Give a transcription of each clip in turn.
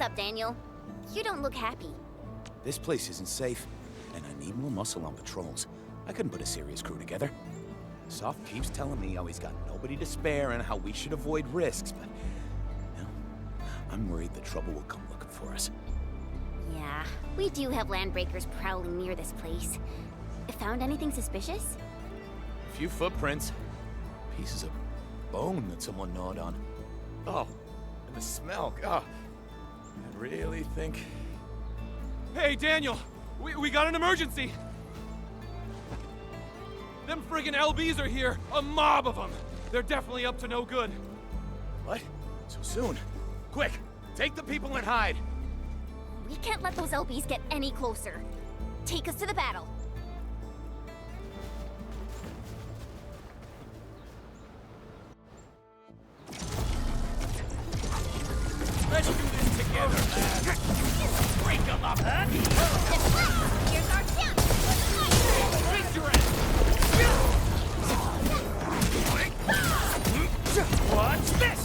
up, Daniel? You don't look happy. This place isn't safe, and I need more muscle on patrols. I couldn't put a serious crew together. Soft keeps telling me how he's got nobody to spare and how we should avoid risks, but... no, I'm worried the trouble will come looking for us. Yeah, we do have landbreakers prowling near this place. Found anything suspicious? A few footprints. Pieces of bone that someone gnawed on. Oh, and the smell, God. I really think... Hey, Daniel! We got an emergency! Them friggin' LBs are here! A mob of them! They're definitely up to no good. What? So soon? Quick! Take the people and hide! We can't let those LBs get any closer. Take us to the battle. Let's do this together, lad! Break them up! Here's our chance! Raise your end! Watch this!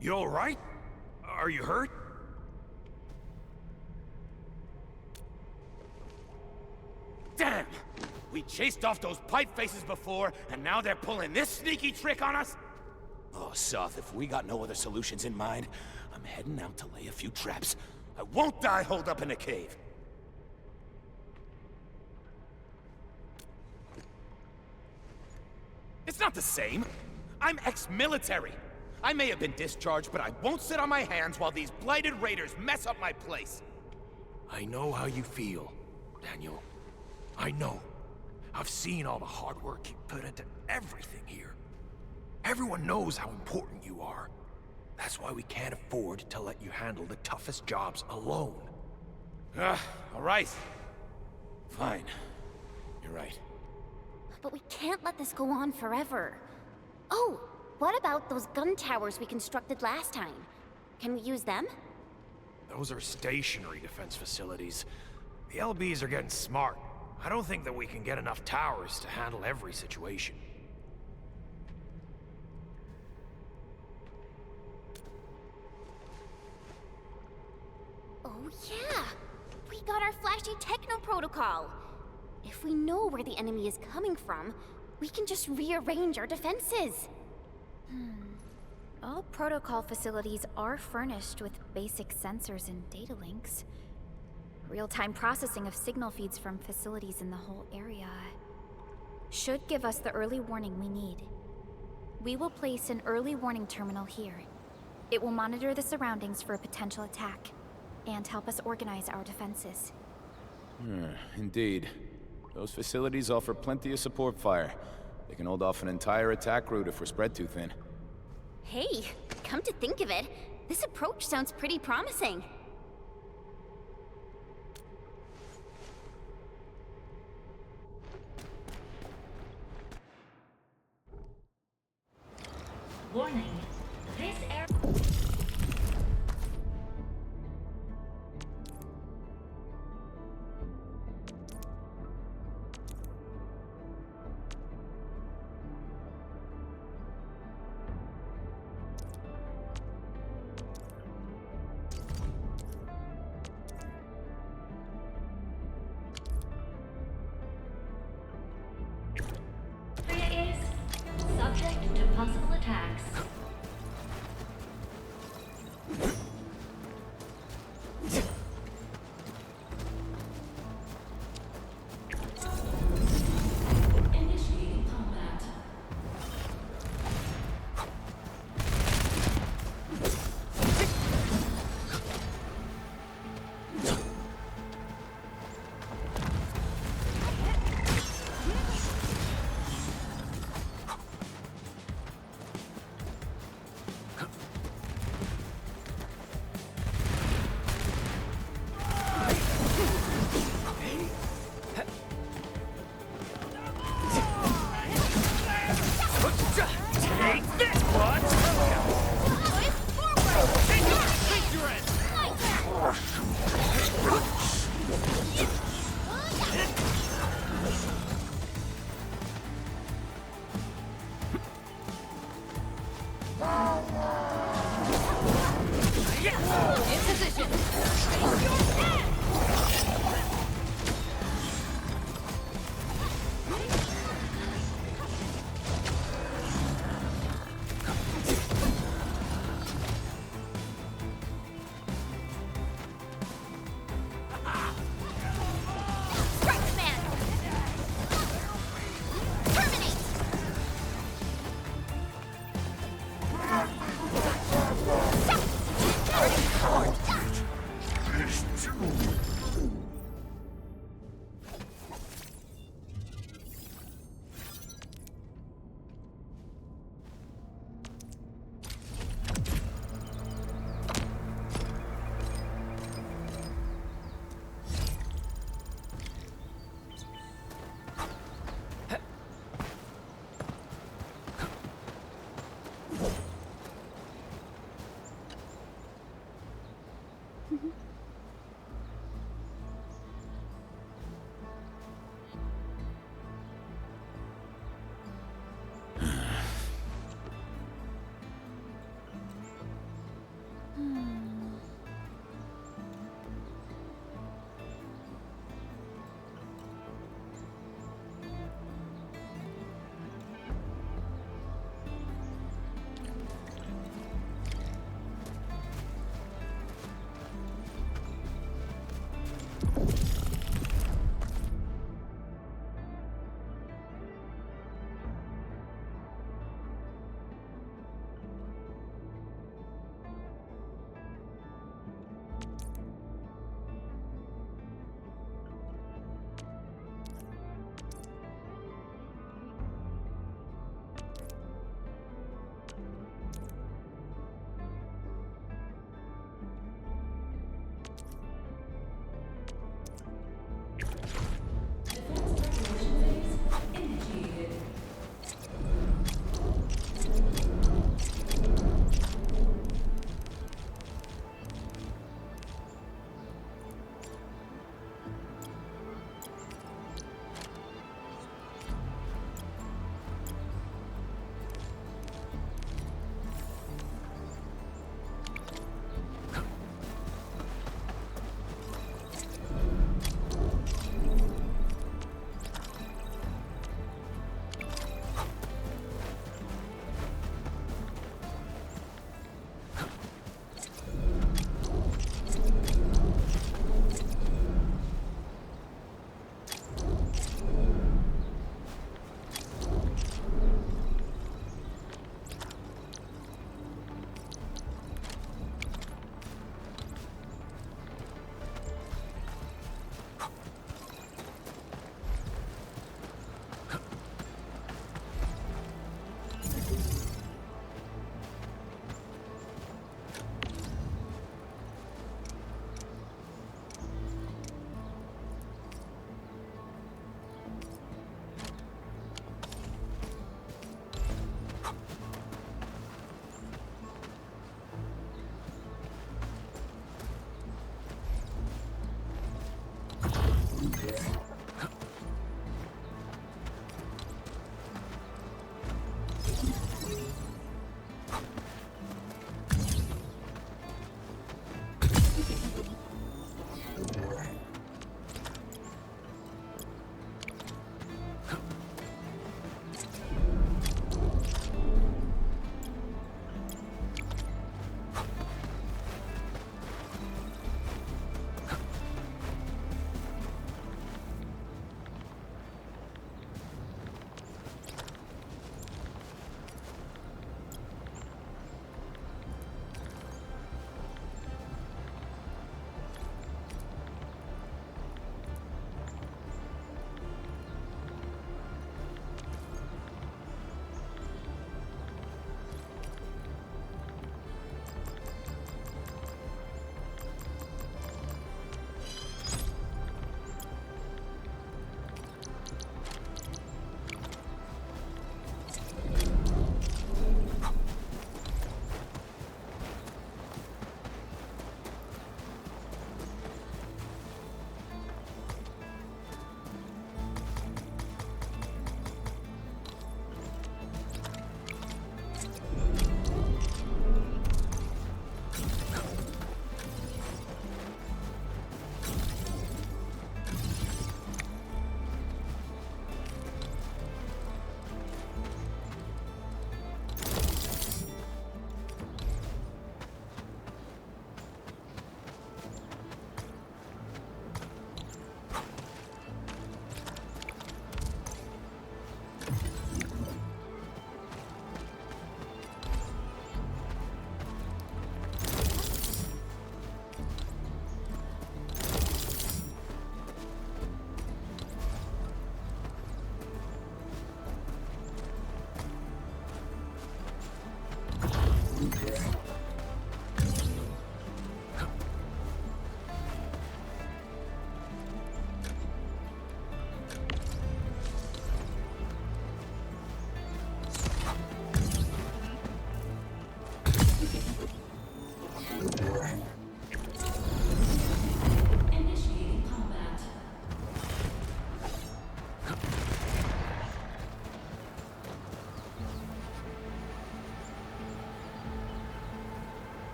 You all right? Are you hurt? Damn! We chased off those pipe faces before, and now they're pulling this sneaky trick on us? Oh, Soth, if we got no other solutions in mind, I'm heading out to lay a few traps. I won't die holed up in a cave. It's not the same. I'm ex-military. I may have been discharged, but I won't sit on my hands while these blighted raiders mess up my place. I know how you feel, Daniel. I know. I've seen all the hard work you put into everything here. Everyone knows how important you are. That's why we can't afford to let you handle the toughest jobs alone. All right. Fine. You're right. But we can't let this go on forever. Oh, what about those gun towers we constructed last time? Can we use them? Those are stationary defense facilities. The LBs are getting smart. I don't think that we can get enough towers to handle every situation. Oh yeah! We got our flashy techno protocol! If we know where the enemy is coming from, we can just rearrange our defenses. All protocol facilities are furnished with basic sensors and data links. Real-time processing of signal feeds from facilities in the whole area should give us the early warning we need. We will place an early warning terminal here. It will monitor the surroundings for a potential attack and help us organize our defenses. Indeed. Those facilities offer plenty of support fire. They can hold off an entire attack route if we're spread too thin. Hey, come to think of it, this approach sounds pretty promising. Warning. This area... is subject to possible attacks. Initiating combat.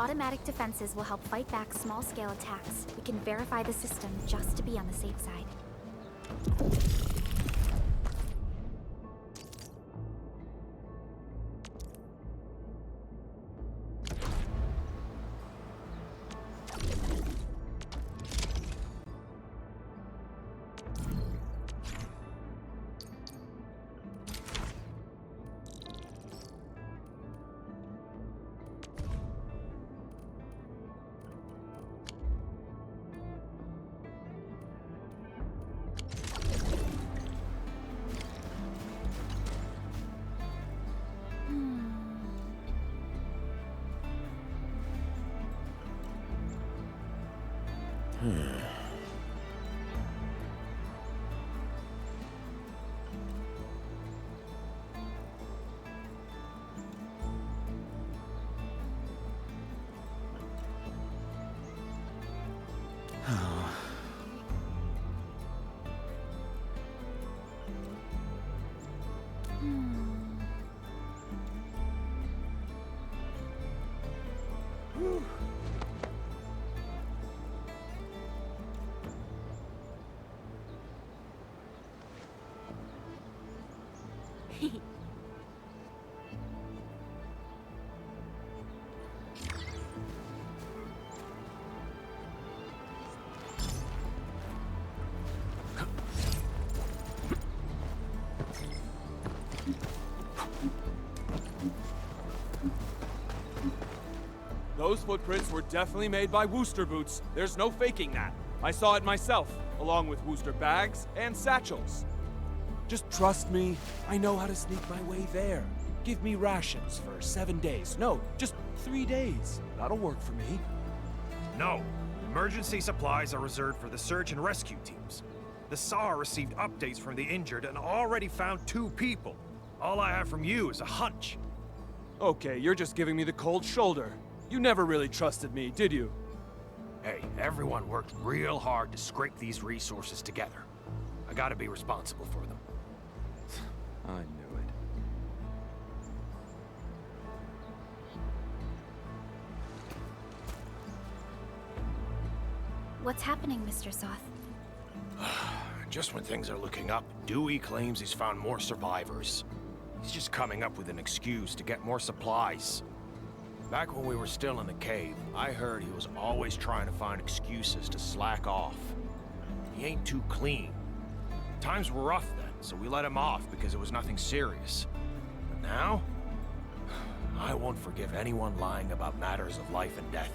automatic defenses will help fight back small-scale attacks. We can verify the system just to be on the safe side. Those footprints were definitely made by Wooster boots. There's no faking that. I saw it myself, along with Wooster bags and satchels. Just trust me, I know how to sneak my way there. Give me rations for 7 days. No, just 3 days. That'll work for me. No. Emergency supplies are reserved for the search and rescue teams. The SAR received updates from the injured and already found 2 people. All I have from you is a hunch. Okay, you're just giving me the cold shoulder. You never really trusted me, did you? Hey, everyone worked real hard to scrape these resources together. I gotta be responsible for them. I knew it. What's happening, Mr. Soth? Just when things are looking up, Dewey claims he's found more survivors. He's just coming up with an excuse to get more supplies. Back when we were still in the cave, I heard he was always trying to find excuses to slack off. He ain't too clean. Times were rough then, so we let him off because it was nothing serious. But now, I won't forgive anyone lying about matters of life and death.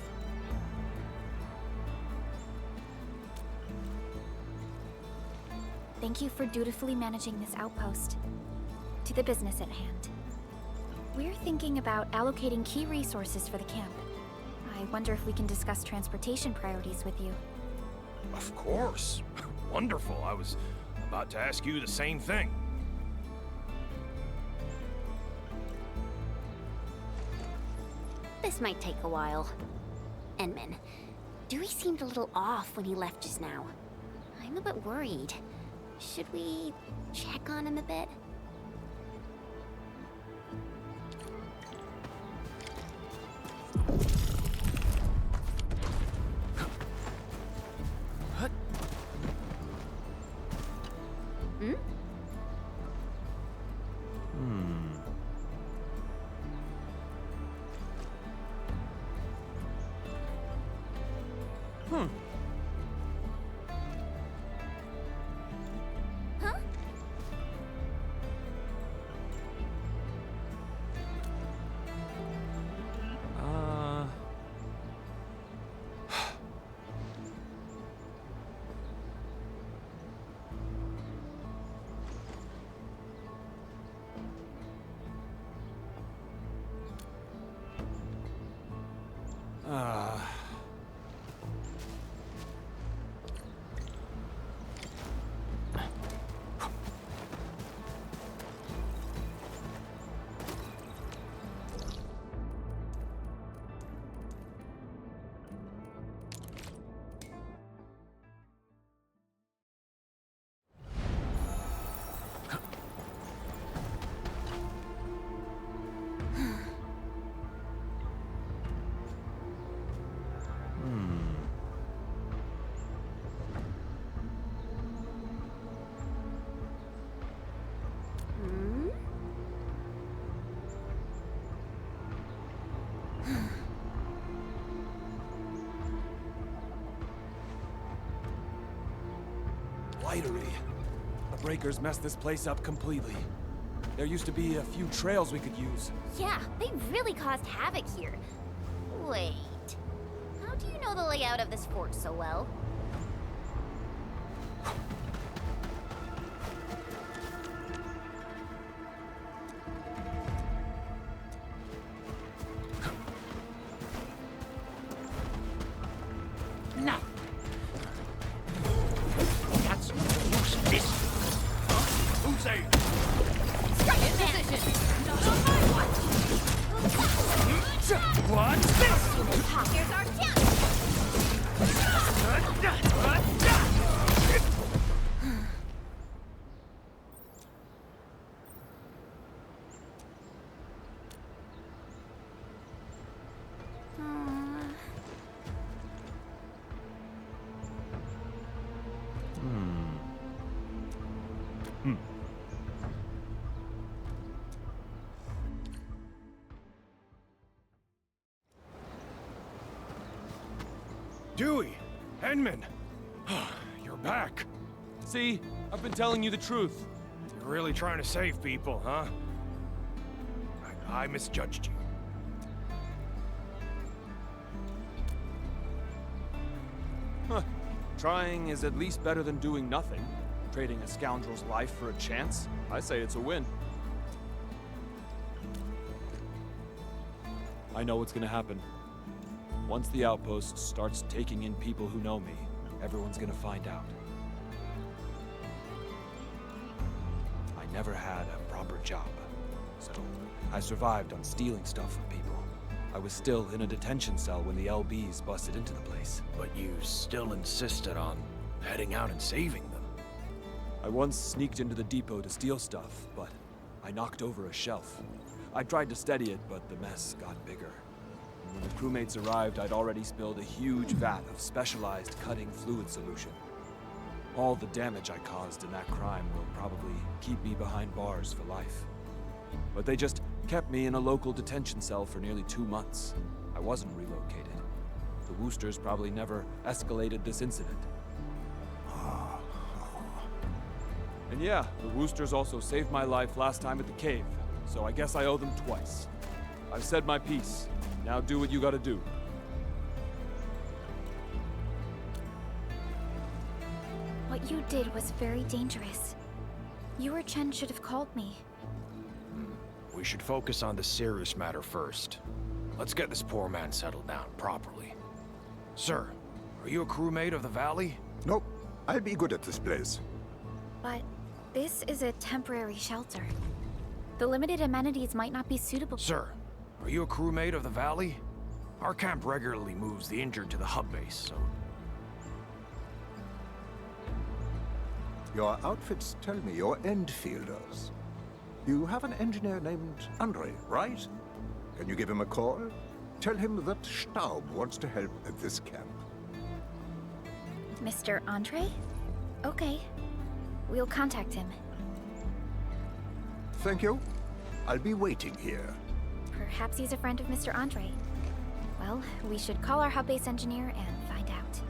Thank you for dutifully managing this outpost. To the business at hand. We're thinking about allocating key resources for the camp. I wonder if we can discuss transportation priorities with you. Of course. Wonderful. I was about to ask you the same thing. This might take a while. Enman, Dewey seemed a little off when he left just now. I'm a bit worried. Should we check on him a bit? Lighterly. The breakers messed this place up completely. There used to be a few trails we could use. Yeah, they really caused havoc here. Wait, how do you know the layout of this fort so well? No. That's no use of this. Huh? Who's there? In position! Not on my watch! What's this? Here's our chance! Dewey, Henman, you're back. See? I've been telling you the truth. You're really trying to save people, huh? I misjudged you. Huh. Trying is at least better than doing nothing. Trading a scoundrel's life for a chance? I say it's a win. I know what's gonna happen. Once the outpost starts taking in people who know me, everyone's gonna find out. I never had a proper job, so I survived on stealing stuff from people. I was still in a detention cell when the LBs busted into the place. But you still insisted on heading out and saving them. I once sneaked into the depot to steal stuff, but I knocked over a shelf. I tried to steady it, but the mess got bigger. And when the crewmates arrived, I'd already spilled a huge vat of specialized cutting fluid solution. All the damage I caused in that crime will probably keep me behind bars for life. But they just kept me in a local detention cell for nearly 2 months. I wasn't relocated. The Woosters probably never escalated this incident. And yeah, the Woosters also saved my life last time at the cave, so I guess I owe them twice. I've said my piece. Now do what you gotta do. What you did was very dangerous. You or Chen should have called me. We should focus on the serious matter first. Let's get this poor man settled down properly. Sir, are you a crewmate of the Valley? Nope. I'll be good at this place. But this is a temporary shelter. The limited amenities might not be suitable. Sir, are you a crewmate of the Valley? Our camp regularly moves the injured to the hub base, so... Your outfits tell me you're Endfielders. You have an engineer named Andre, right? Can you give him a call? Tell him that Staub wants to help at this camp. Mr. Andre? Okay. We'll contact him. Thank you. I'll be waiting here. Perhaps he's a friend of Mr. Andre. Well, we should call our hub base engineer and find out.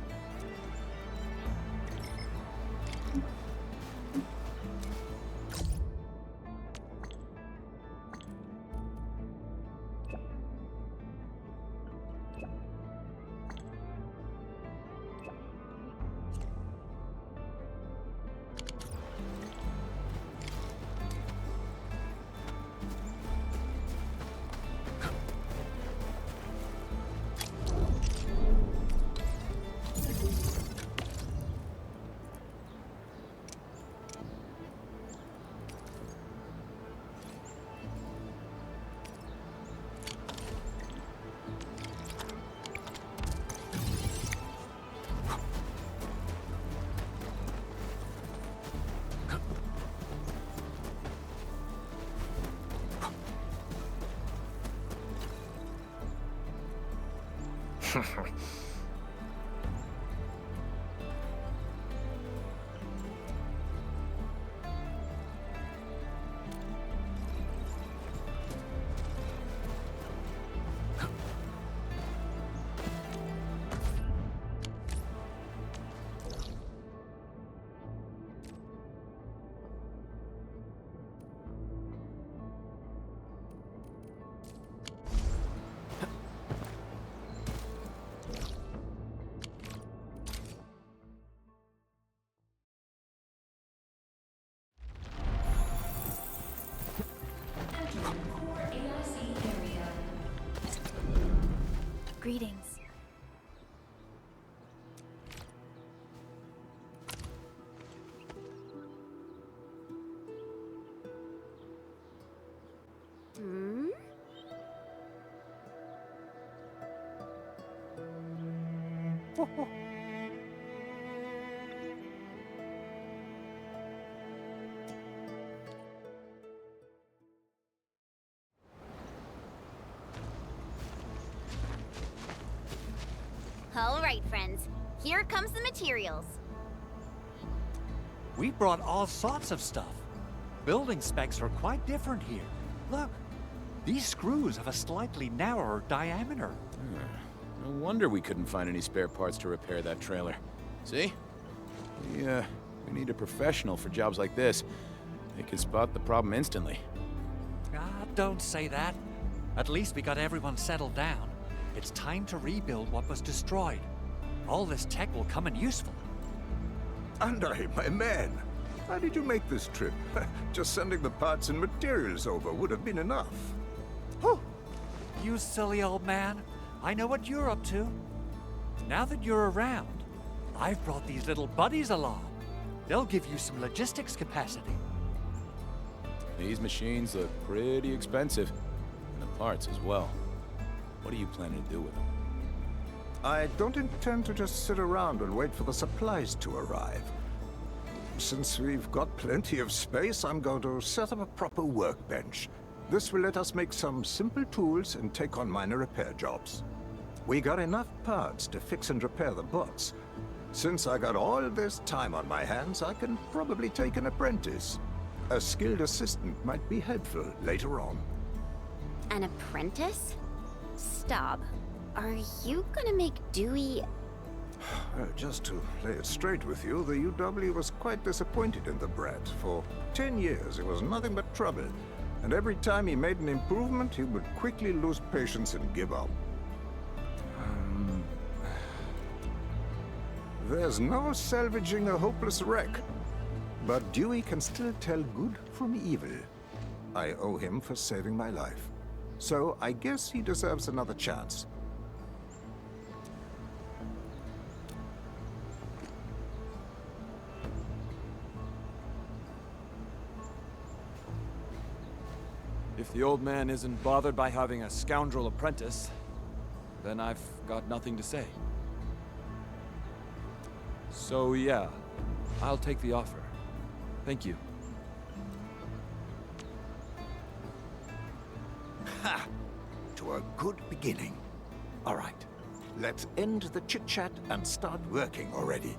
All right, friends. Here comes the materials. We brought all sorts of stuff. Building specs are quite different here. Look, these screws have a slightly narrower diameter. No wonder we couldn't find any spare parts to repair that trailer. See? We need a professional for jobs like this. They can spot the problem instantly. Ah, don't say that. At least we got everyone settled down. It's time to rebuild what was destroyed. All this tech will come in useful. Andre, my man, how did you make this trip? Just sending the parts and materials over would have been enough. Whew. You silly old man. I know what you're up to. Now that you're around, I've brought these little buddies along. They'll give you some logistics capacity. These machines look pretty expensive. And the parts as well. What are you planning to do with them? I don't intend to just sit around and wait for the supplies to arrive. Since we've got plenty of space, I'm going to set up a proper workbench. This will let us make some simple tools and take on minor repair jobs. We got enough parts to fix and repair the bots. Since I got all this time on my hands, I can probably take an apprentice. A skilled assistant might be helpful later on. An apprentice? Stop. Are you gonna make Dewey... Well, just to lay it straight with you, the UW was quite disappointed in the brat. For 10 years, it was nothing but trouble. And every time he made an improvement, he would quickly lose patience and give up. There's no salvaging a hopeless wreck. But Dewey can still tell good from evil. I owe him for saving my life. So I guess he deserves another chance. If the old man isn't bothered by having a scoundrel apprentice, then I've got nothing to say. So yeah, I'll take the offer. Thank you. Ha! To a good beginning. All right, let's end the chit-chat and start working already.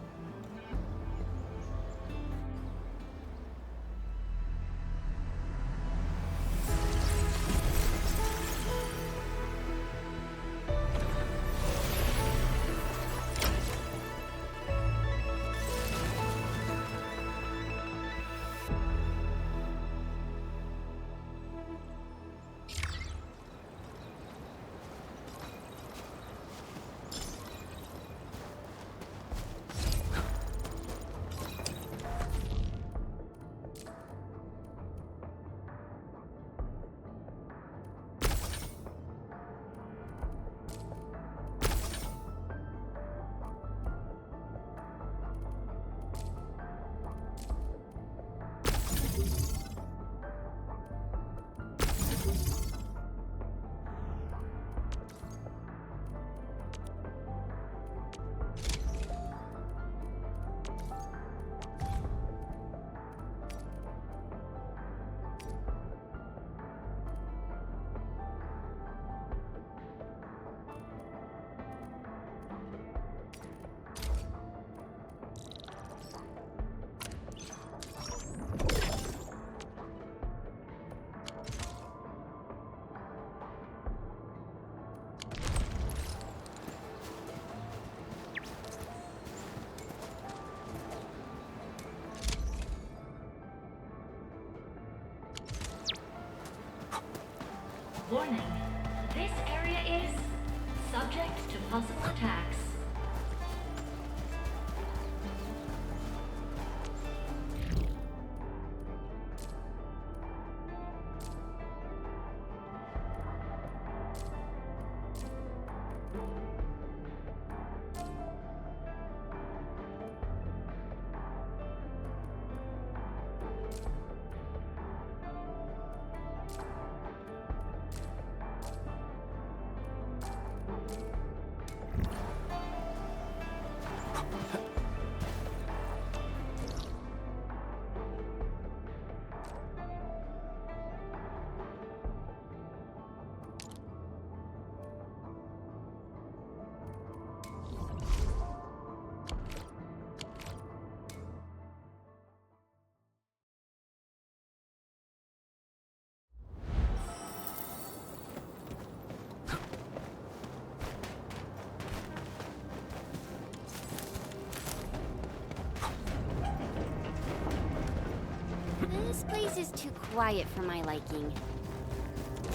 This place is too quiet for my liking.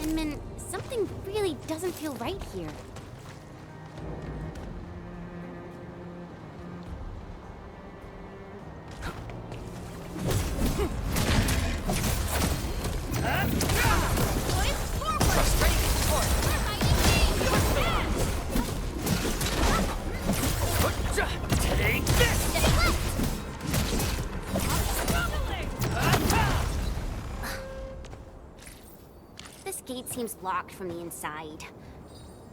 Inman, something really doesn't feel right here. This gate seems locked from the inside.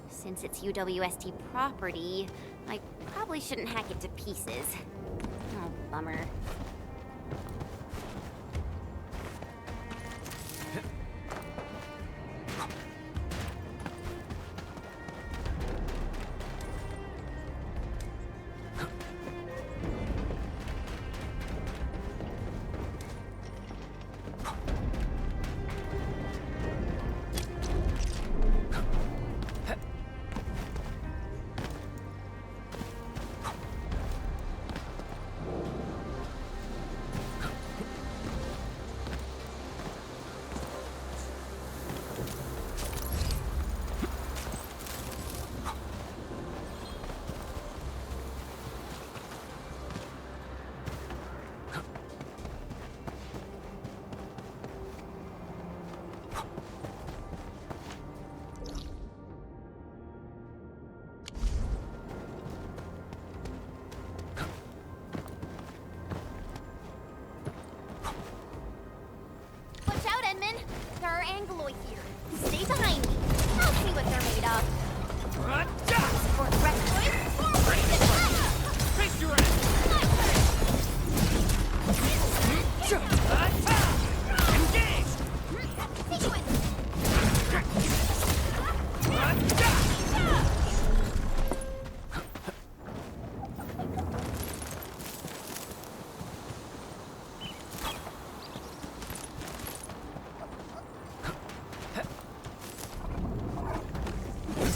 Since it's UWST property, I probably shouldn't hack it to pieces. Oh, bummer. There are Angloid here. Stay behind me. I'll see what they're made of. Support Reptoid, forward and left! Face your ass!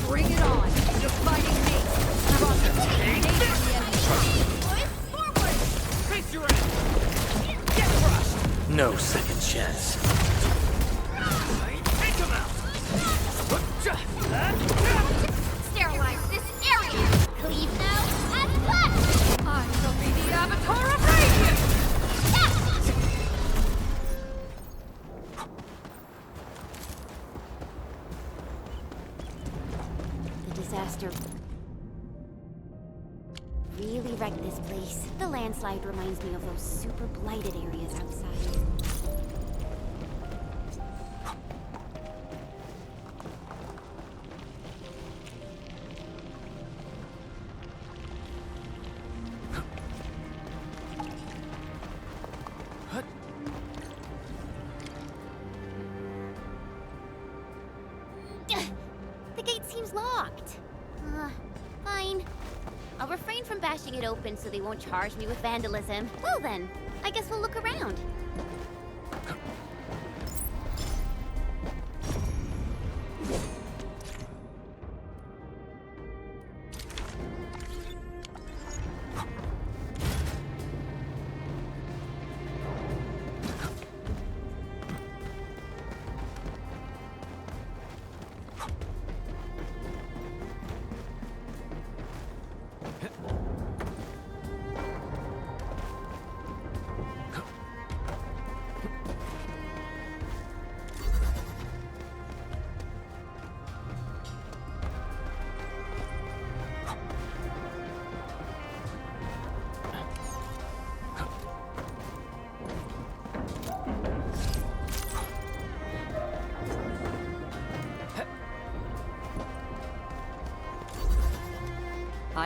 Bring it on! You're fighting me! Roger, take the enemy. Forward! Face your ass! Get crushed! No second chance. Take him out! Sterilize this area! Cleave now and left! I shall be the Avatar of Radiance! The disaster really wrecked this place. The landslide reminds me of those super blighted areas outside. The gate seems locked. Fine. I'll refrain from bashing it open so they won't charge me with vandalism. Well then, I guess we'll look around.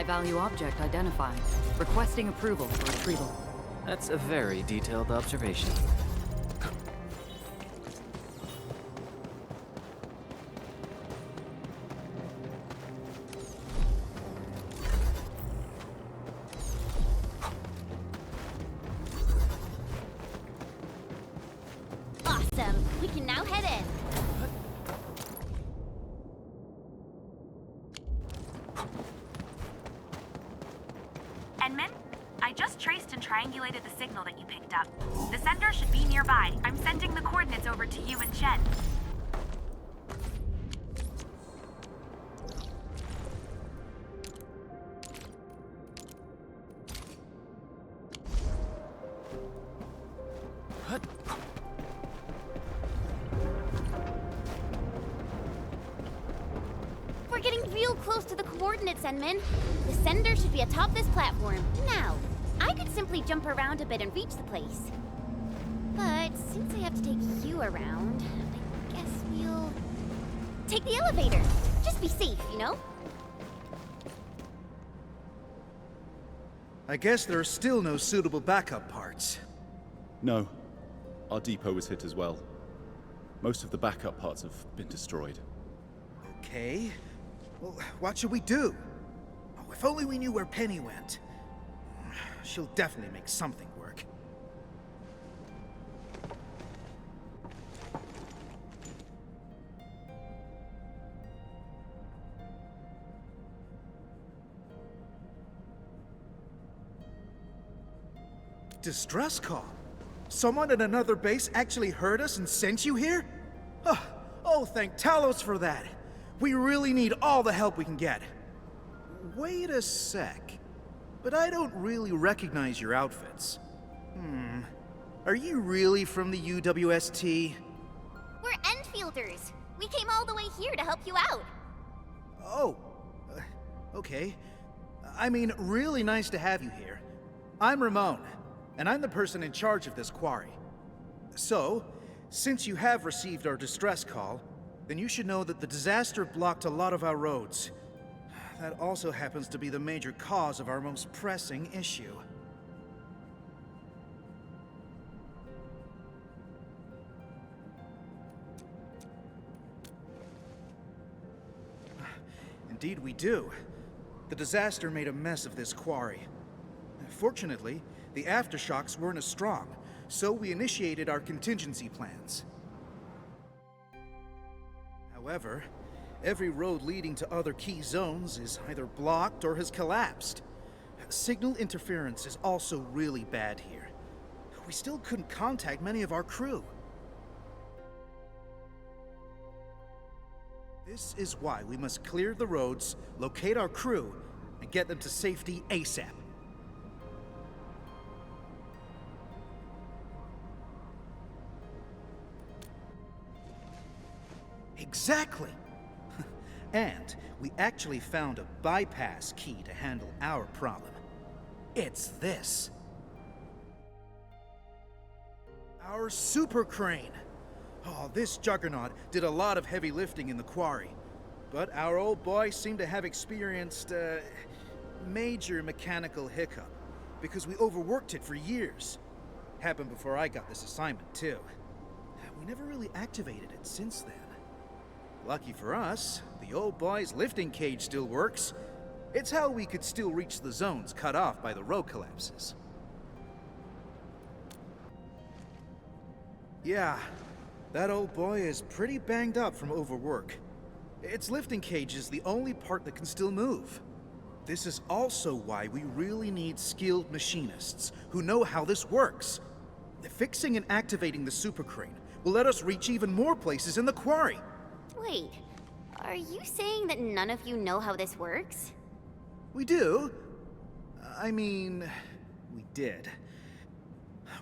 High-value object identified. Requesting approval for retrieval. That's a very detailed observation. Awesome! We can now head in. Enman, I just traced and triangulated the signal that you picked up. The sender should be nearby. I'm sending the coordinates over to you and Chen. We're getting real close to the coordinates, Enman. The sender should be atop this platform. Now, I could simply jump around a bit and reach the place. But since I have to take you around, I guess we'll take the elevator. Just be safe, you know? I guess there are still no suitable backup parts. No. Our depot was hit as well. Most of the backup parts have been destroyed. Okay. Well, what should we do? Oh, if only we knew where Penny went. She'll definitely make something work. Distress call? Someone at another base actually heard us and sent you here? Oh, thank Talos for that. We really need all the help we can get. Wait a sec. But I don't really recognize your outfits. Are you really from the UWST? We're Endfielders. We came all the way here to help you out. Oh, okay. I mean, really nice to have you here. I'm Ramon, and I'm the person in charge of this quarry. So, since you have received our distress call, then you should know that the disaster blocked a lot of our roads. That also happens to be the major cause of our most pressing issue. Indeed we do. The disaster made a mess of this quarry. Fortunately, the aftershocks weren't as strong, so we initiated our contingency plans. However, every road leading to other key zones is either blocked or has collapsed. Signal interference is also really bad here. We still couldn't contact many of our crew. This is why we must clear the roads, locate our crew, and get them to safety ASAP. Exactly! And we actually found a bypass key to handle our problem. It's this. Our super crane. Oh, this juggernaut did a lot of heavy lifting in the quarry. But our old boy seemed to have experienced a major mechanical hiccup because we overworked it for years. Happened before I got this assignment, too. We never really activated it since then. Lucky for us, the old boy's lifting cage still works. It's how we could still reach the zones cut off by the road collapses. Yeah, that old boy is pretty banged up from overwork. Its lifting cage is the only part that can still move. This is also why we really need skilled machinists who know how this works. Fixing and activating the super crane will let us reach even more places in the quarry. Wait, are you saying that none of you know how this works? We do. I mean, we did.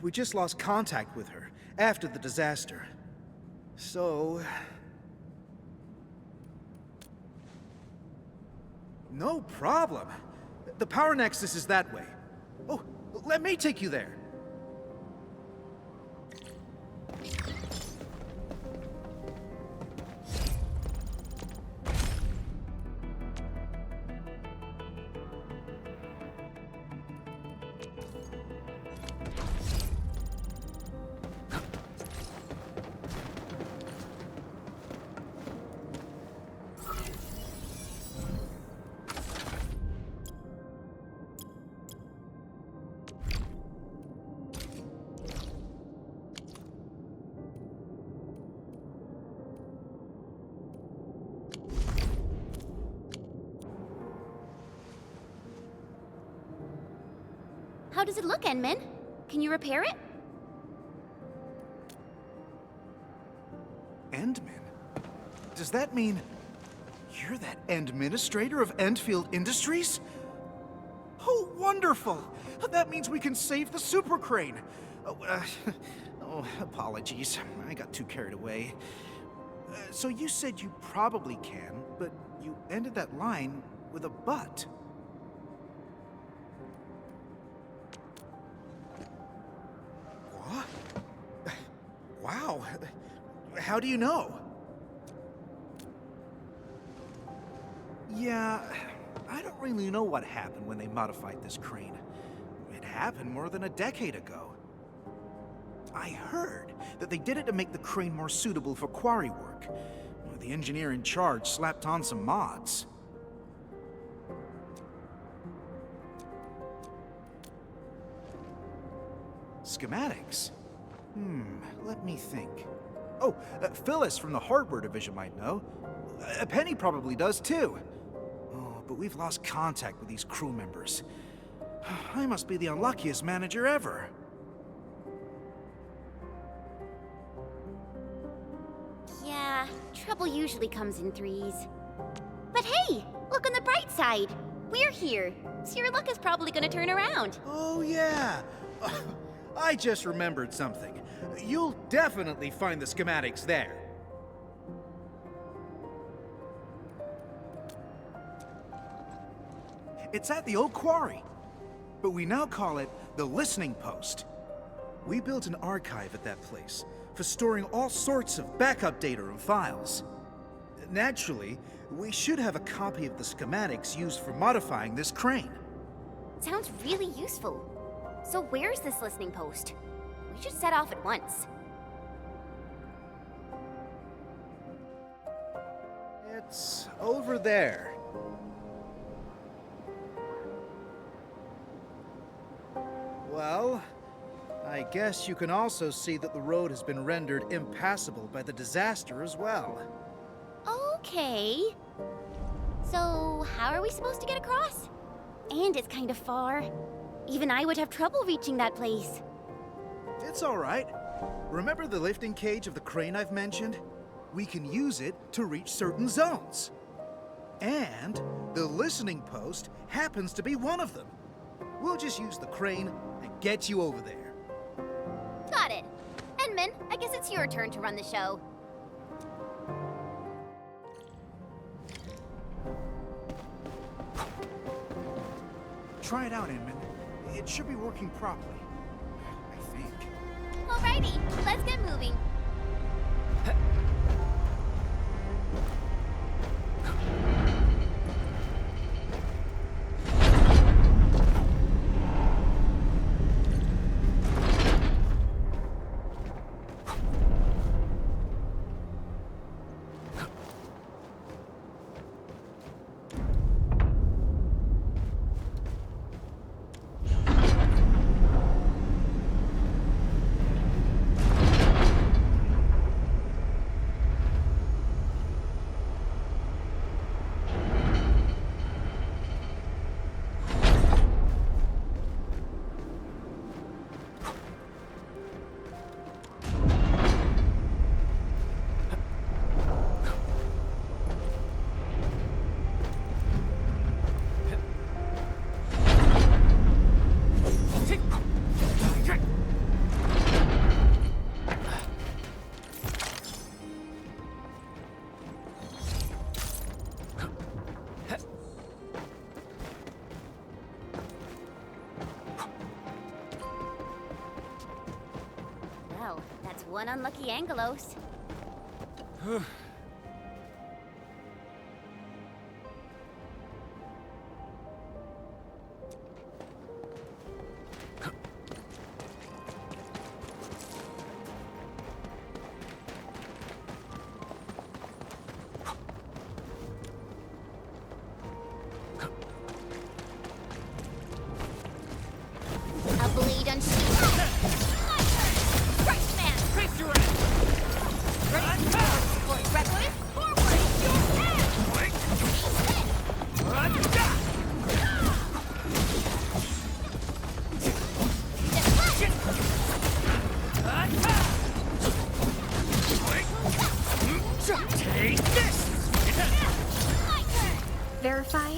We just lost contact with her after the disaster. So... no problem. The power nexus is that way. Oh, let me take you there. How does it look, Enman? Can you repair it? Endman? Does that mean you're that administrator of Endfield Industries? Oh, wonderful! That means we can save the super crane. Oh, apologies. I got too carried away. So you said you probably can, but you ended that line with a but. What? Wow. How do you know? Yeah, I don't really know what happened when they modified this crane. It happened more than a decade ago. I heard that they did it to make the crane more suitable for quarry work. The engineer in charge slapped on some mods. Schematics? Let me think. Oh, Phyllis from the hardware division might know. Penny probably does too. Oh, but we've lost contact with these crew members. I must be the unluckiest manager ever. Yeah, trouble usually comes in threes. But hey, look on the bright side. We're here, so your luck is probably gonna turn around. Oh, yeah. I just remembered something. You'll definitely find the schematics there. It's at the old quarry, but we now call it the Listening Post. We built an archive at that place for storing all sorts of backup data and files. Naturally, we should have a copy of the schematics used for modifying this crane. Sounds really useful. So where's this listening post? We should set off at once. It's over there. Well, I guess you can also see that the road has been rendered impassable by the disaster as well. Okay. So, how are we supposed to get across? And it's kind of far. Even I would have trouble reaching that place. It's all right. Remember the lifting cage of the crane I've mentioned? We can use it to reach certain zones. And the listening post happens to be one of them. We'll just use the crane and get you over there. Got it. Enman, I guess it's your turn to run the show. Try it out, Inman. It should be working properly. I think. Alrighty, let's get moving. Well, that's one unlucky Angelos. A blade unsheathed. Right, man! Face your ass! Ready? Support,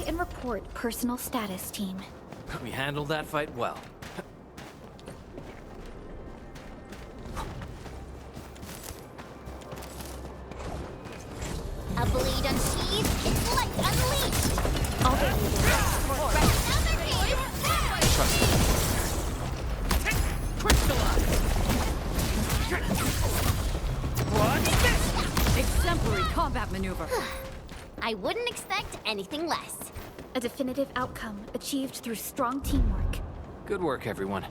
and report personal status, team. We handled that fight well. A blade unsheathed, its light unleashed! All they need is Exemplary combat maneuver. I wouldn't expect anything less. a definitive outcome achieved through strong teamwork. Good work, everyone.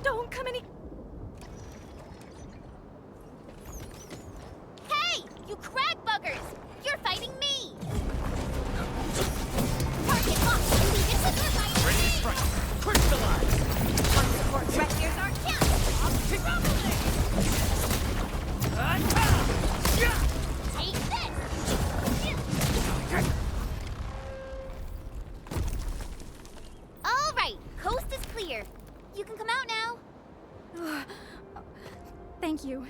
Don't come any... Hey! You crag buggers! You're fighting me! Target locked! Leave it to the right! Ready to strike! Crystallize! One support rescuers are down! Take this! All right, coast is clear. You can come out now. Thank you.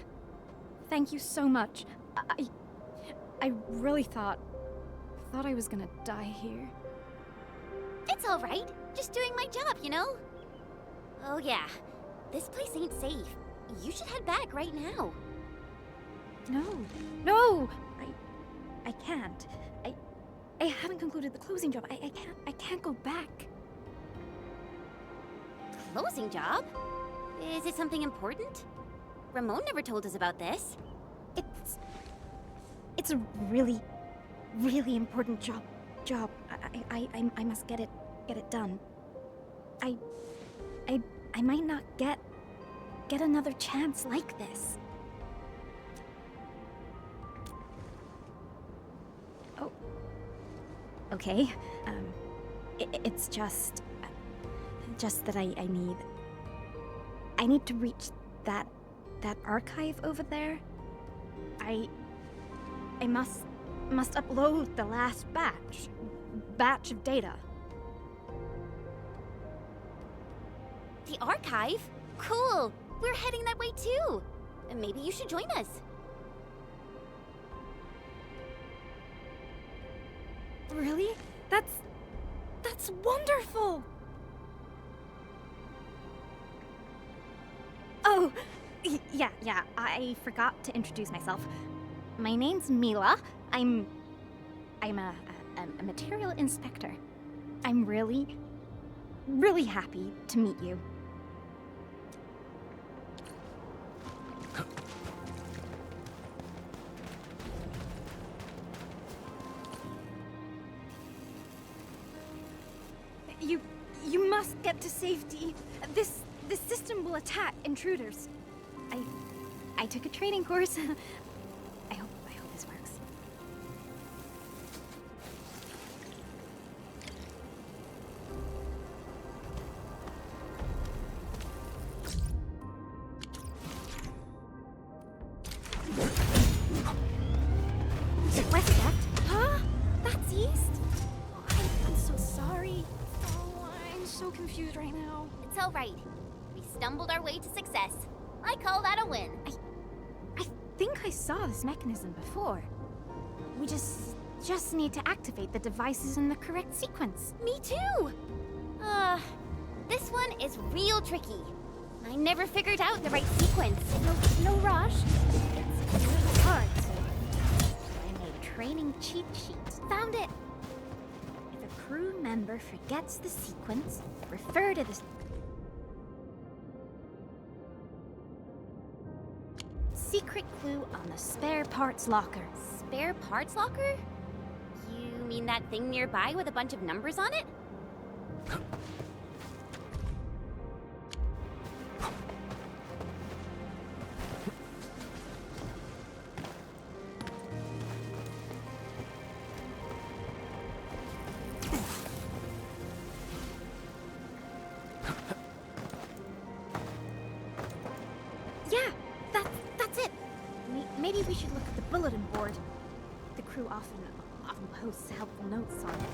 Thank you so much. I really thought I was gonna die here. It's all right. Just doing my job, you know? Oh yeah, this place ain't safe. You should head back right now. No! I can't. I haven't concluded the closing job. I can't go back. Closing job? Is it something important? Ramon never told us about this. It's a really important job. I must get it done. I might not get another chance like this. Oh. Okay. It's just that I need to reach that archive over there. I must upload the last batch of data. The archive? Cool. We're heading that way too. And maybe you should join us. Really? That's wonderful. Oh, yeah, I forgot to introduce myself. My name's Mila. I'm a material inspector. I'm really happy to meet you. You must get to safety. This system will attack intruders. I took a training course. I hope this works. West left? Huh? That's east? Oh, I'm so sorry. Oh, I'm so confused right now. It's all right. We stumbled our way to success. I call that a win. I think I saw this mechanism before. We just need to activate the devices in the correct sequence. Me too! This one is real tricky. I never figured out the right sequence. No rush. It's really hard, so I made training cheat sheets. Found it! If a crew member forgets the sequence, refer to the secret clue on the spare parts locker. Spare parts locker? You mean that thing nearby with a bunch of numbers on it? we should look at the bulletin board. The crew often posts helpful notes on it.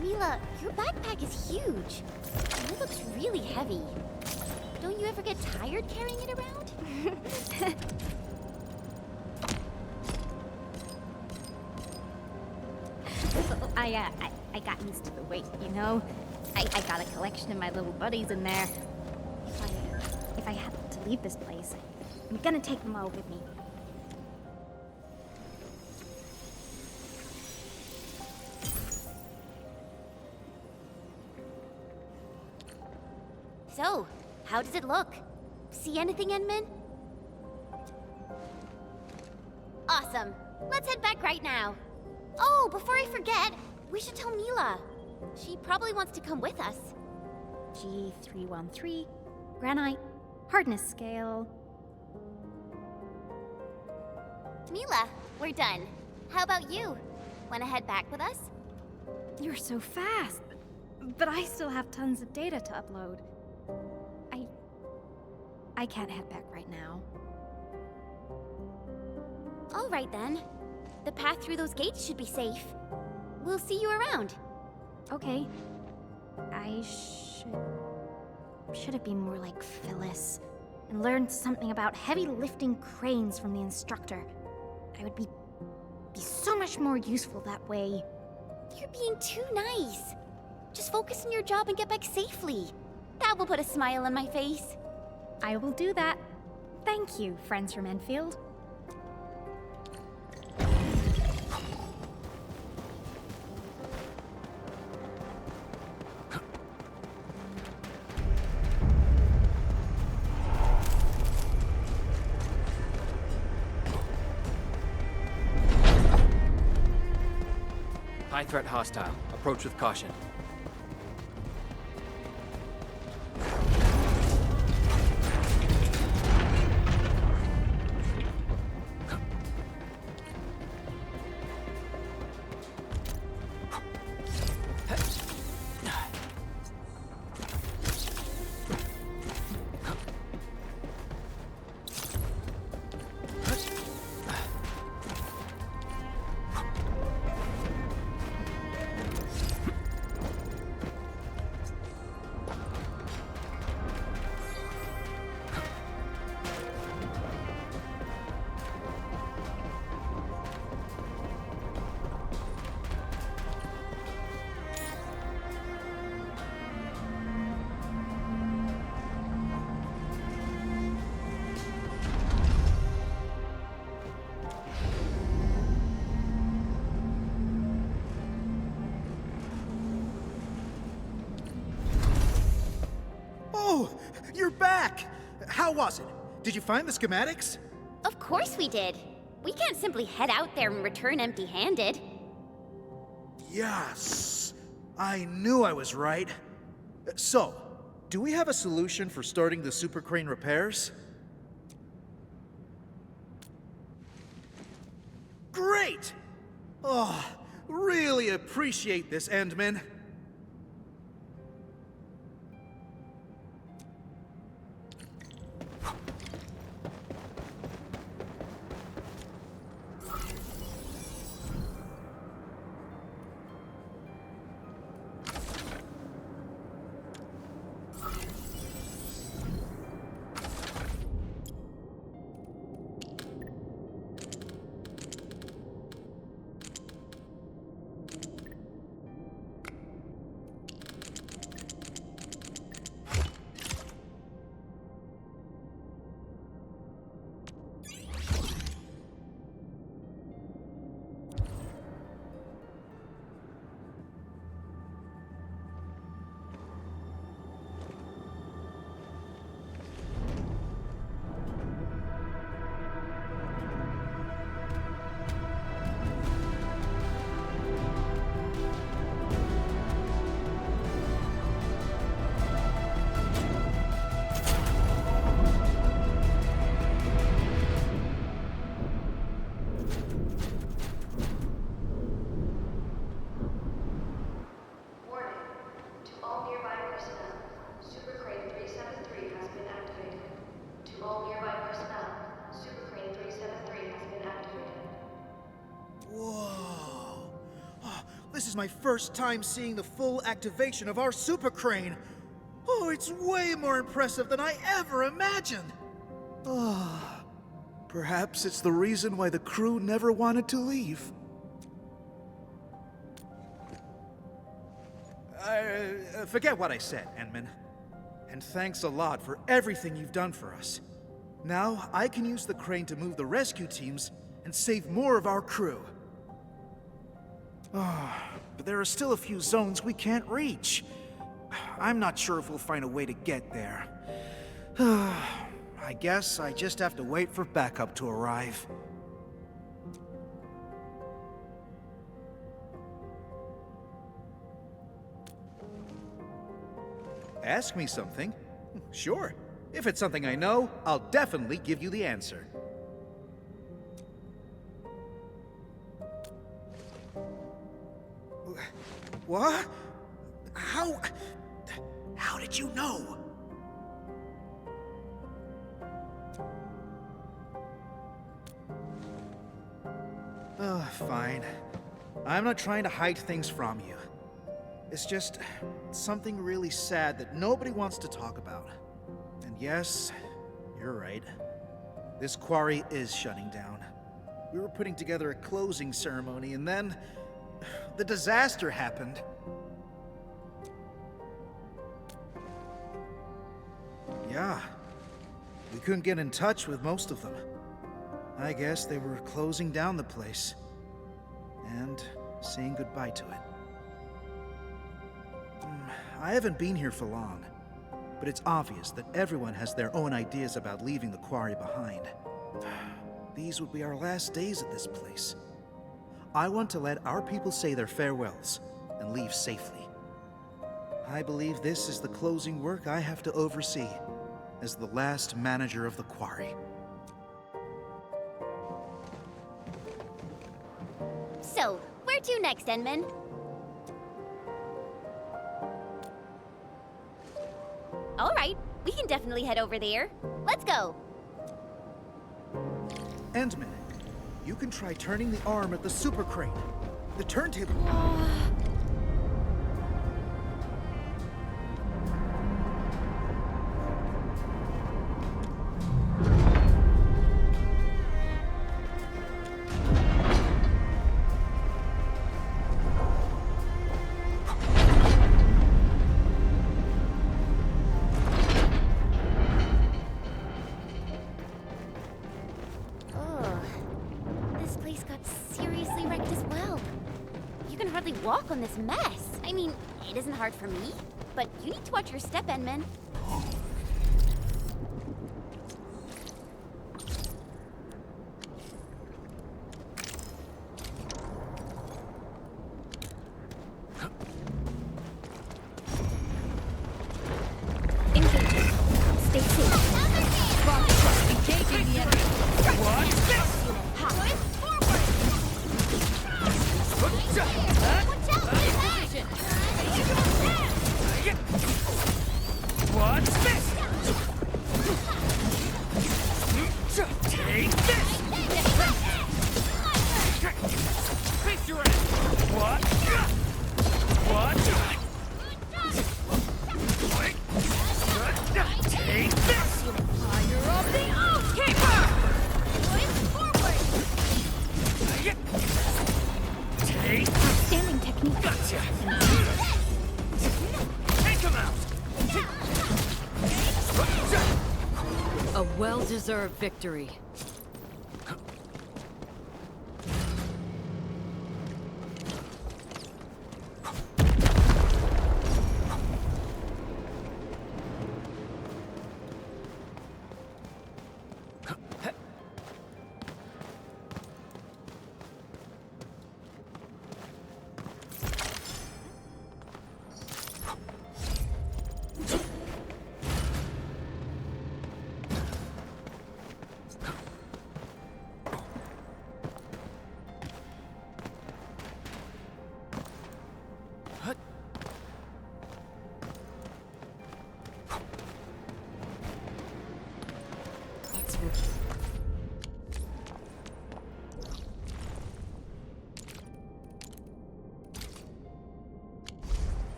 Mila, your backpack is huge. And it looks really heavy. Don't you ever get tired carrying it around? I got used to the weight, you know? I got a collection of my little buddies in there. If I had to leave this place, I'm gonna take them all with me. So, how does it look? See anything, Endman? Awesome. Let's head back right now. Oh, before I forget, we should tell Mila. She probably wants to come with us. G313, granite, hardness scale. Mila, we're done. How about you? Wanna head back with us? You're so fast, but I still have tons of data to upload. I can't head back right now. All right then. The path through those gates should be safe. We'll see you around. Okay. I should have been more like Phyllis and learned something about heavy lifting cranes from the instructor. I would be so much more useful that way. You're being too nice. Just focus on your job and get back safely. That will put a smile on my face. I will do that. Thank you, friends from Endfield. High threat hostile. Approach with caution. You're back! How was it? Did you find the schematics? Of course we did. We can't simply head out there and return empty-handed. Yes! I knew I was right. So, do we have a solution for starting the super crane repairs? Great! Oh, really appreciate this, Endman. This is my first time seeing the full activation of our super crane. Oh, it's way more impressive than I ever imagined. Perhaps it's the reason why the crew never wanted to leave. Forget what I said, Enman. And thanks a lot for everything you've done for us. Now, I can use the crane to move the rescue teams and save more of our crew. But there are still a few zones we can't reach. I'm not sure if we'll find a way to get there. I guess I just have to wait for backup to arrive. Ask me something. Sure. If it's something I know, I'll definitely give you the answer. What? How did you know? Fine. I'm not trying to hide things from you. It's just something really sad that nobody wants to talk about. And yes, you're right. This quarry is shutting down. We were putting together a closing ceremony, and then the disaster happened. Yeah, we couldn't get in touch with most of them. I guess they were closing down the place and saying goodbye to it. I haven't been here for long, but it's obvious that everyone has their own ideas about leaving the quarry behind. These would be our last days at this place. I want to let our people say their farewells and leave safely. I believe this is the closing work I have to oversee as the last manager of the quarry. So, where to next, Enman? All right, we can definitely head over there. Let's go. Endman, you can try turning the arm at the super crane. The turntable... walk on this mess. I mean, it isn't hard for me, but you need to watch your step, Enman. Well-deserved victory.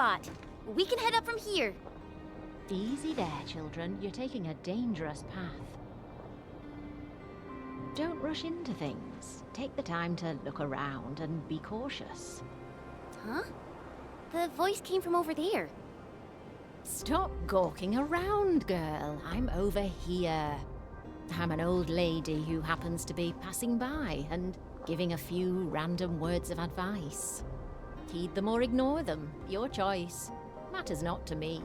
spot. We can head up from here. Easy there, children. You're taking a dangerous path. Don't rush into things. Take the time to look around and be cautious. Huh? The voice came from over there. Stop gawking around, girl. I'm over here. I'm an old lady who happens to be passing by and giving a few random words of advice. Heed them or ignore them. Your choice. Matters not to me.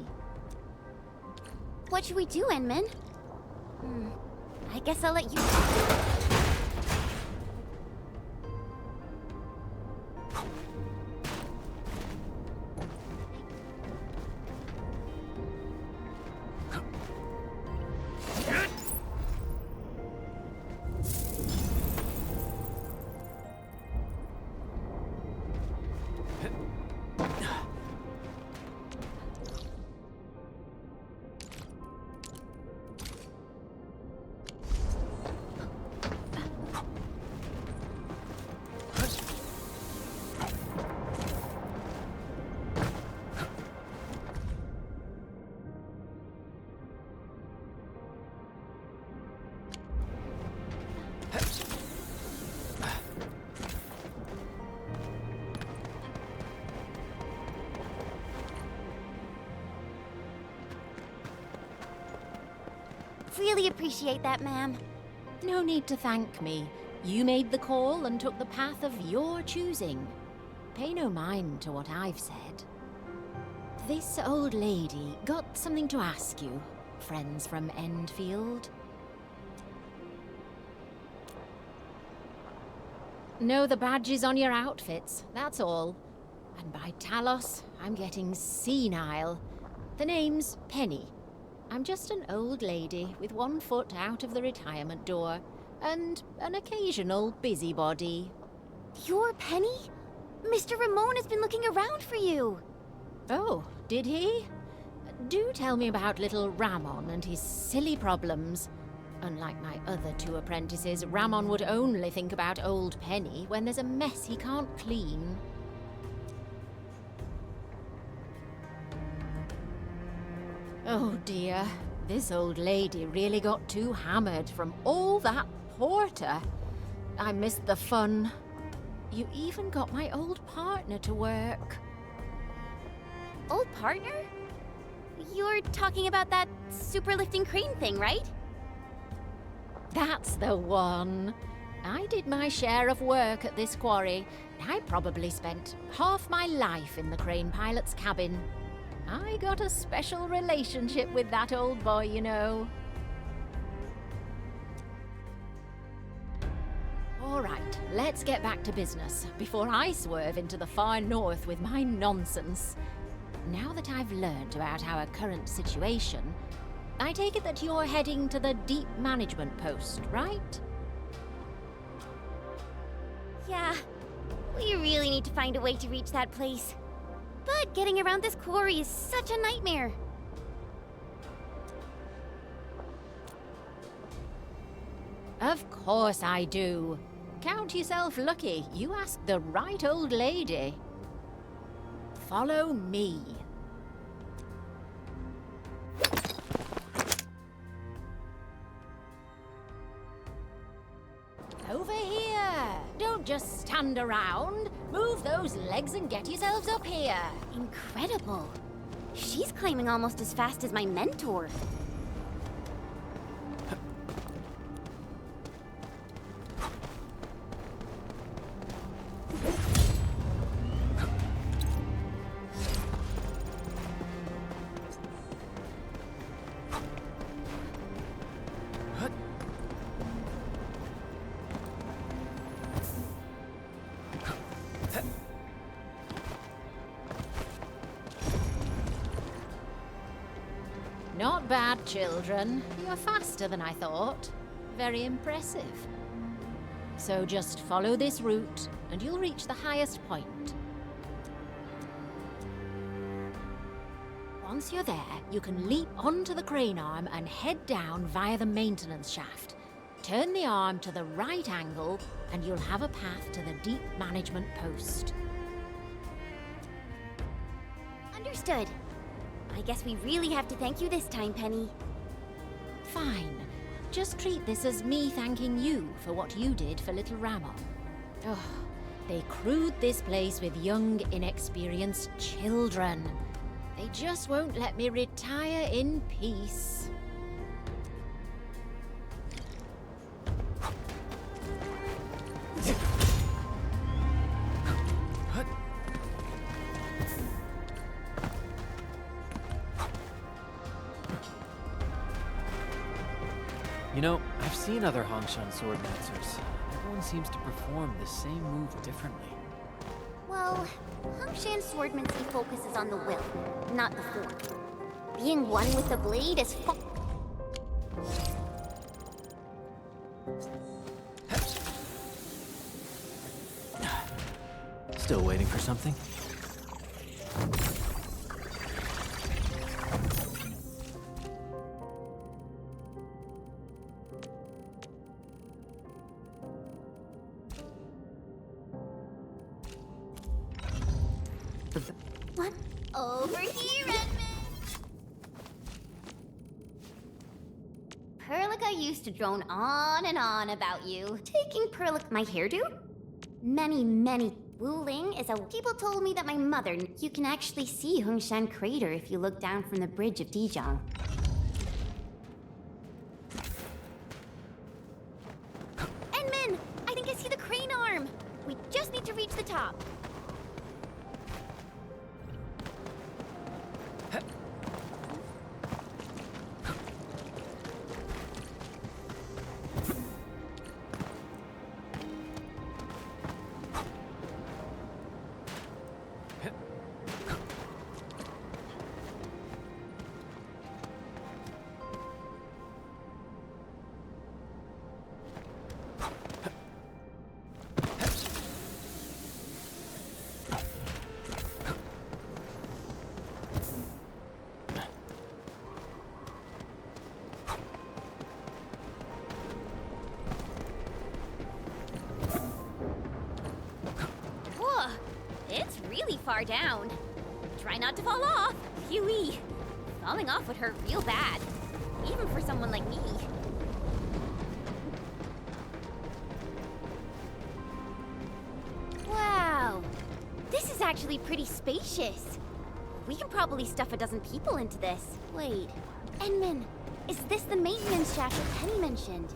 What should we do, Enman? I guess I'll let you... Really appreciate that, ma'am. No need to thank me. You made the call and took the path of your choosing. Pay no mind to what I've said. This old lady got something to ask you, friends from Endfield. Know the badges on your outfits, that's all. And by Talos, I'm getting senile. The name's Penny. I'm just an old lady with one foot out of the retirement door, and an occasional busybody. You're Penny? Mr. Ramon has been looking around for you. Oh, did he? Do tell me about little Ramon and his silly problems. Unlike my other two apprentices, Ramon would only think about old Penny when there's a mess he can't clean. Oh dear, this old lady really got too hammered from all that porter. I missed the fun. You even got my old partner to work. Old partner? You're talking about that super lifting crane thing, right? That's the one. I did my share of work at this quarry. I probably spent half my life in the crane pilot's cabin. I got a special relationship with that old boy, you know. All right, let's get back to business before I swerve into the far north with my nonsense. Now that I've learned about our current situation, I take it that you're heading to the deep management post, right? Yeah, we really need to find a way to reach that place. But getting around this quarry is such a nightmare. Of course I do. Count yourself lucky. You asked the right old lady. Follow me. Over here! Don't just stand around. Move those legs and get yourselves up here. Incredible. She's climbing almost as fast as my mentor. Not bad, children. You're faster than I thought. Very impressive. So just follow this route, and you'll reach the highest point. Once you're there, you can leap onto the crane arm and head down via the maintenance shaft. Turn the arm to the right angle, and you'll have a path to the deep management post. Understood. I guess we really have to thank you this time, Penny. Fine. Just treat this as me thanking you for what you did for little Rama. Oh, they crewed this place with young, inexperienced children. They just won't let me retire in peace. You know, I've seen other Hongshan sword masters. Everyone seems to perform the same move differently. Well, Hongshan swordmancy focuses on the will, not the form. Being one with the blade is Still waiting for something? What? Over here, Edmund! Perlica used to drone on and on about you. Taking Perlica my hairdo? Many. Wuling is a... People told me that my mother... You can actually see Hongshan Crater if you look down from the bridge of Dijiang. Enmin! I think I see the crane arm! We just need to reach the top. It's really far down. Try not to fall off. Phew-wee. Falling off would hurt real bad. Even for someone like me. Wow. This is actually pretty spacious. We can probably stuff a dozen people into this. Wait. Enmin, is this the maintenance shaft that Penny mentioned?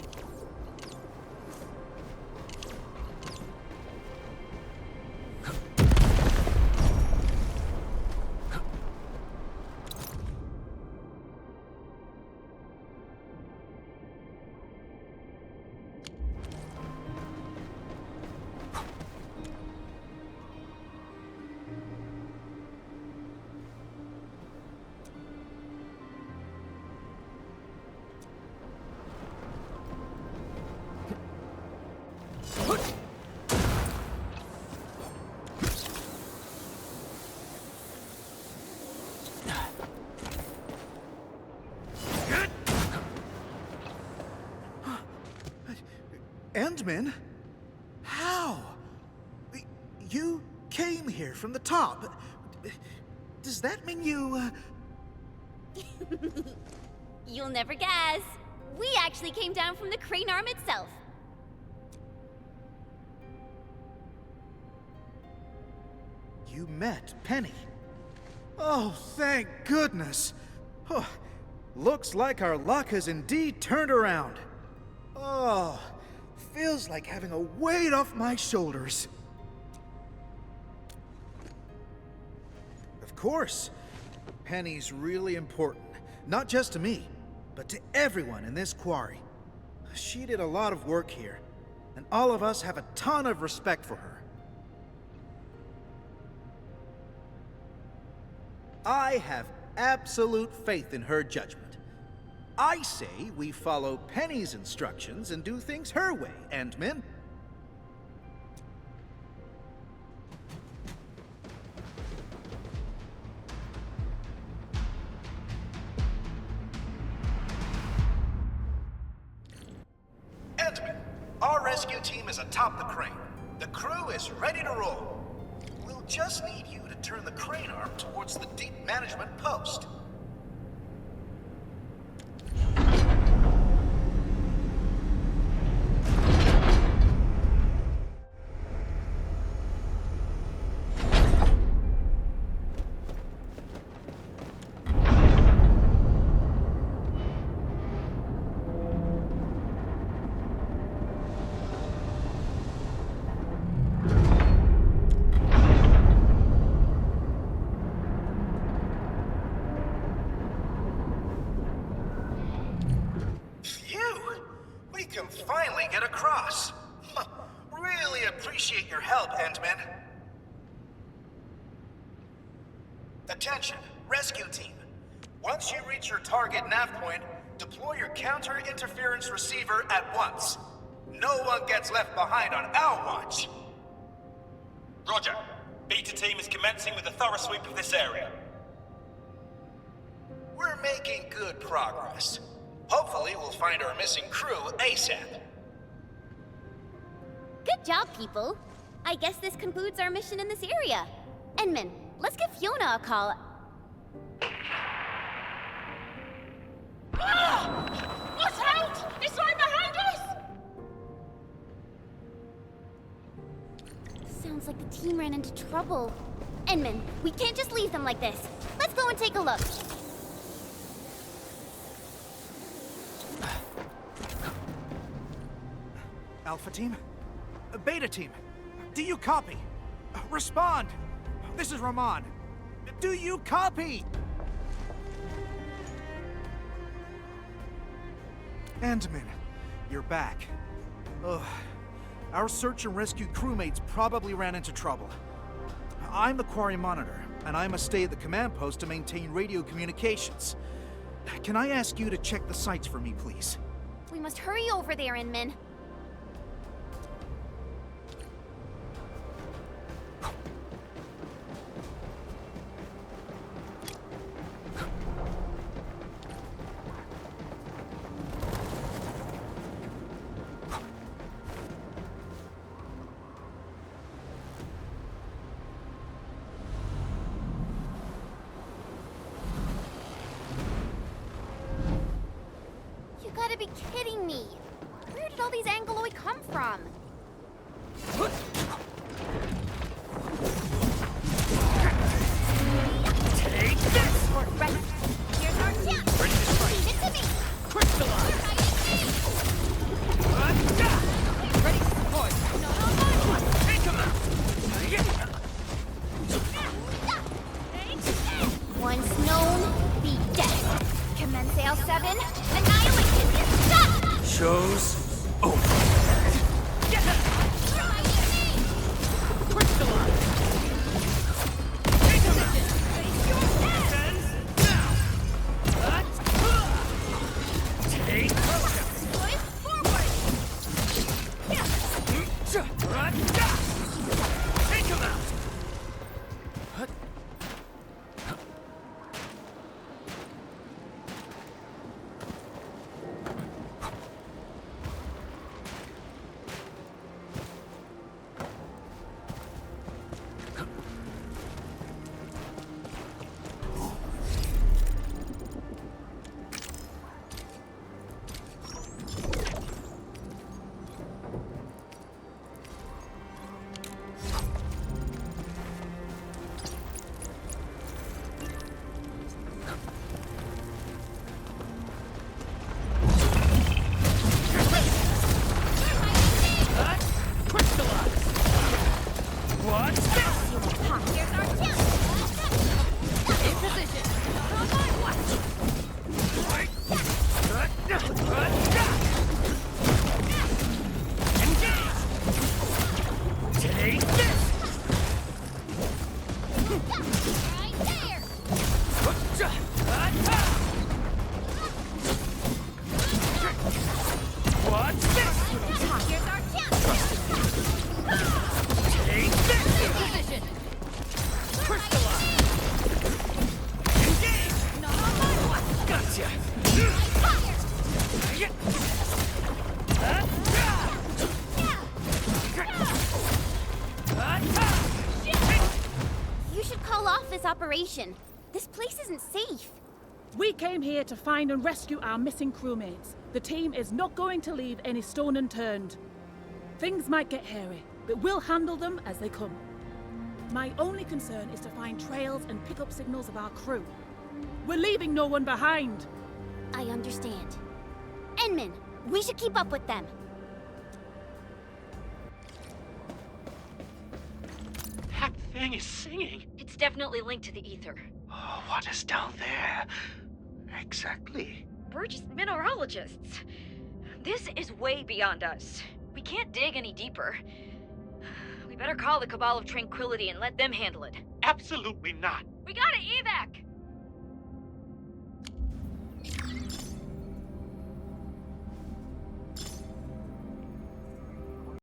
Endman? How? You came here from the top. Does that mean you, You'll never guess. We actually came down from the crane arm itself. You met Penny? Oh, thank goodness. Oh, looks like our luck has indeed turned around. Oh, feels like having a weight off my shoulders. Of course, Penny's really important. Not just to me, but to everyone in this quarry. She did a lot of work here, and all of us have a ton of respect for her. I have absolute faith in her judgment. I say we follow Penny's instructions and do things her way, Endman. Endman, our rescue team is atop the crane. The crew is ready to roll. We'll just need you to turn the crane arm towards the deep management post. Finally get across. Really appreciate your help, Endman. Attention, rescue team. Once you reach your target nav point, deploy your counter-interference receiver at once. No one gets left behind on our watch. Roger. Beta team is commencing with a thorough sweep of this area. We're making good progress. Hopefully we'll find our missing crew ASAP. Good job, people. I guess this concludes our mission in this area. Endman, let's give Fiona a call. Watch out! It's right behind us! Sounds like the team ran into trouble. Endman, we can't just leave them like this. Let's go and take a look. Alpha team? Beta team? Do you copy? Respond! This is Rahman. Do you copy? Endman, you're back. Ugh. Our search and rescue crewmates probably ran into trouble. I'm the Quarry Monitor, and I must stay at the command post to maintain radio communications. Can I ask you to check the sites for me, please? We must hurry over there, Endman. You gotta be kidding me! Where did all these Angoloi come from? Take this! For rest. Here's our chance! Ready to strike. Leave it to me! Crystallize! You're hiding me! Ready to deploy! No. Take him out! Once known, be dead. Commence L7, annihilation! Stop! Show's over. this operation. This place isn't safe. We came here to find and rescue our missing crewmates. The team is not going to leave any stone unturned. Things might get hairy, but we'll handle them as they come. My only concern is to find trails and pick up signals of our crew. We're leaving no one behind. I understand. Enman, we should keep up with them. That thing is singing. It's definitely linked to the ether. Oh, what is down there? Exactly. We're just mineralogists. This is way beyond us. We can't dig any deeper. We better call the Cabal of Tranquility and let them handle it. Absolutely not. We gotta evac!